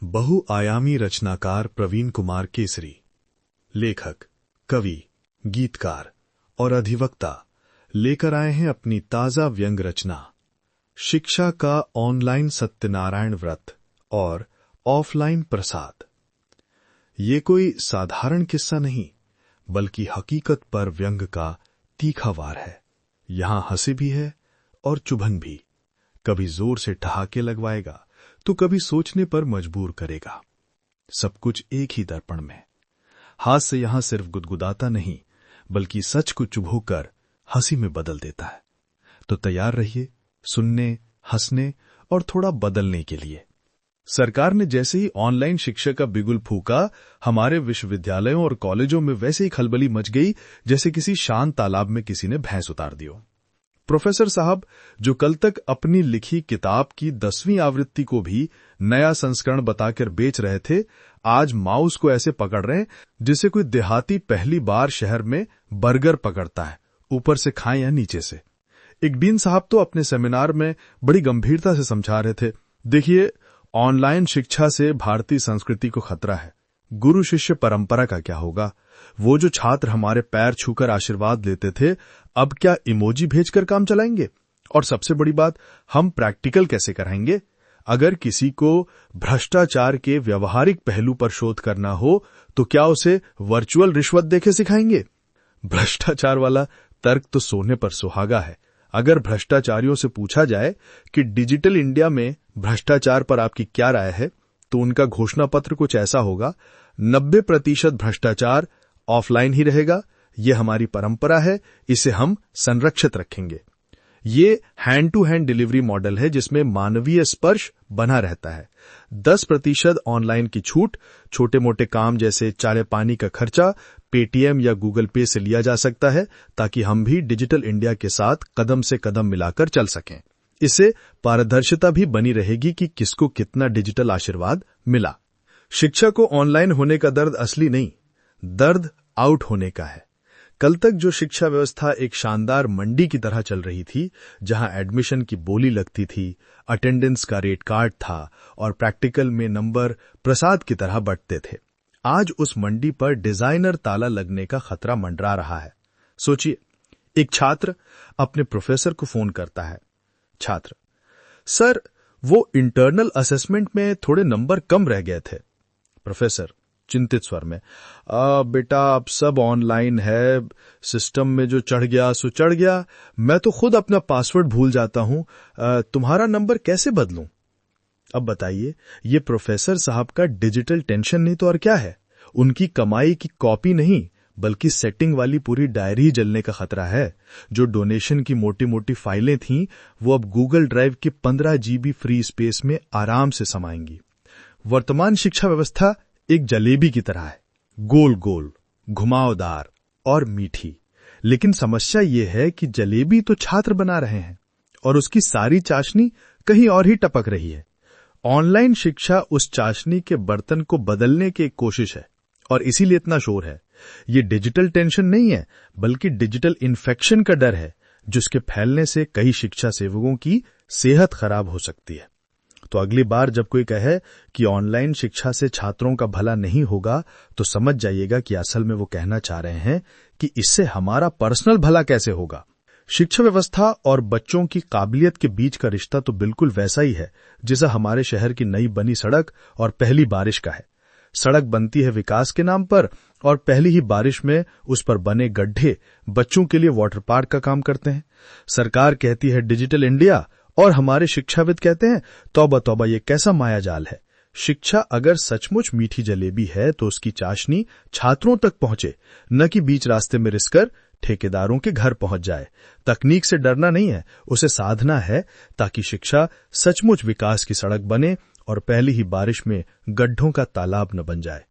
बहुआयामी रचनाकार प्रवीण कुमार केसरी, लेखक, कवि, गीतकार और अधिवक्ता लेकर आए हैं अपनी ताजा व्यंग रचना शिक्षा का ऑनलाइन सत्यनारायण व्रत और ऑफलाइन प्रसाद। ये कोई साधारण किस्सा नहीं, बल्कि हकीकत पर व्यंग का तीखा वार है। यहां हंसी भी है और चुभन भी। कभी जोर से ठहाके लगवाएगा तो कभी सोचने पर मजबूर करेगा। सब कुछ एक ही दर्पण में। हाथ से यहां सिर्फ गुदगुदाता नहीं, बल्कि सच को चुभोकर हंसी में बदल देता है। तो तैयार रहिए सुनने, हंसने और थोड़ा बदलने के लिए। सरकार ने जैसे ही ऑनलाइन शिक्षा का बिगुल फूका, हमारे विश्वविद्यालयों और कॉलेजों में वैसे ही खलबली मच गई जैसे किसी शांत तालाब में किसी ने भैंस उतार दी हो। प्रोफेसर साहब, जो कल तक अपनी लिखी किताब की 10वीं आवृत्ति को भी नया संस्करण बताकर बेच रहे थे, आज माउस को ऐसे पकड़ रहे हैं जिसे कोई देहाती पहली बार शहर में बर्गर पकड़ता है, ऊपर से खाएं या नीचे से। एक डीन साहब तो अपने सेमिनार में बड़ी गंभीरता से समझा रहे थे, देखिए, ऑनलाइन शिक्षा से भारतीय संस्कृति को खतरा है। गुरु शिष्य परंपरा का क्या होगा? वो जो छात्र हमारे पैर छूकर आशीर्वाद लेते थे, अब क्या इमोजी भेजकर काम चलाएंगे? और सबसे बड़ी बात, हम प्रैक्टिकल कैसे कराएंगे? अगर किसी को भ्रष्टाचार के व्यवहारिक पहलू पर शोध करना हो तो क्या उसे वर्चुअल रिश्वत देके सिखाएंगे? भ्रष्टाचार वाला तर्क तो सोने पर सुहागा है। अगर भ्रष्टाचारियों से पूछा जाए कि डिजिटल इंडिया में भ्रष्टाचार पर आपकी क्या राय है, तो उनका घोषणा पत्र कुछ ऐसा होगा, 90% भ्रष्टाचार ऑफलाइन ही रहेगा। ये हमारी परंपरा है, इसे हम संरक्षित रखेंगे। ये hand to hand delivery model है जिसमें मानवीय स्पर्श बना रहता है। 10% ऑनलाइन की छूट, छोटे मोटे काम जैसे चाय पानी का खर्चा पेटीएम या गूगल पे से लिया जा सकता है, ताकि हम भी डिजिटल इंडिया के साथ कदम से कदम मिलाकर चल सकें। इससे पारदर्शिता भी बनी रहेगी कि किसको कितना डिजिटल आशीर्वाद मिला। शिक्षा को ऑनलाइन होने का दर्द असली नहीं, दर्द आउट होने का है। कल तक जो शिक्षा व्यवस्था एक शानदार मंडी की तरह चल रही थी, जहां एडमिशन की बोली लगती थी, अटेंडेंस का रेट कार्ड था और प्रैक्टिकल में नंबर प्रसाद की तरह बंटते थे, आज उस मंडी पर डिजाइनर ताला लगने का खतरा मंडरा रहा है। सोचिए, एक छात्र अपने प्रोफेसर को फोन करता है। छात्र: सर, वो इंटरनल असेसमेंट में थोड़े नंबर कम रह गए थे। प्रोफेसर चिंतित स्वर में: बेटा, अब सब ऑनलाइन है, सिस्टम में जो चढ़ गया सो चढ़ गया। मैं तो खुद अपना पासवर्ड भूल जाता हूं, तुम्हारा नंबर कैसे बदलूं? अब बताइए, ये प्रोफेसर साहब का डिजिटल टेंशन नहीं तो और क्या है? उनकी कमाई की कॉपी नहीं, बल्कि सेटिंग वाली पूरी डायरी जलने का खतरा है। जो डोनेशन की मोटी मोटी फाइलें थीं, वो अब गूगल ड्राइव के 15 GB फ्री स्पेस में आराम से समाएंगी। वर्तमान शिक्षा व्यवस्था एक जलेबी की तरह है, गोल गोल, घुमावदार और मीठी। लेकिन समस्या ये है कि जलेबी तो छात्र बना रहे हैं और उसकी सारी चाशनी कहीं और ही टपक रही है। ऑनलाइन शिक्षा उस चाशनी के बर्तन को बदलने की एक कोशिश है, और इसीलिए इतना शोर है। ये डिजिटल टेंशन नहीं है, बल्कि डिजिटल इन्फेक्शन का डर है, जिसके फैलने से कई शिक्षा सेवकों की सेहत खराब हो सकती है। तो अगली बार जब कोई कहे कि ऑनलाइन शिक्षा से छात्रों का भला नहीं होगा, तो समझ जाइएगा कि असल में वो कहना चाह रहे हैं कि इससे हमारा पर्सनल भला कैसे होगा। शिक्षा व्यवस्था और बच्चों की काबिलियत के बीच का रिश्ता तो बिल्कुल वैसा ही है जैसा हमारे शहर की नई बनी सड़क और पहली बारिश का है। सड़क बनती है विकास के नाम पर, और पहली ही बारिश में उस पर बने गड्ढे बच्चों के लिए वाटर पार्क का काम करते हैं। सरकार कहती है डिजिटल इंडिया, और हमारे शिक्षाविद कहते हैं तौबा तौबा, ये कैसा माया जाल है। शिक्षा अगर सचमुच मीठी जलेबी है तो उसकी चाशनी छात्रों तक पहुंचे, न कि बीच रास्ते में रिसकर ठेकेदारों के घर पहुंच जाए। तकनीक से डरना नहीं है, उसे साधना है, ताकि शिक्षा सचमुच विकास की सड़क बने और पहली ही बारिश में गड्ढों का तालाब न बन जाए।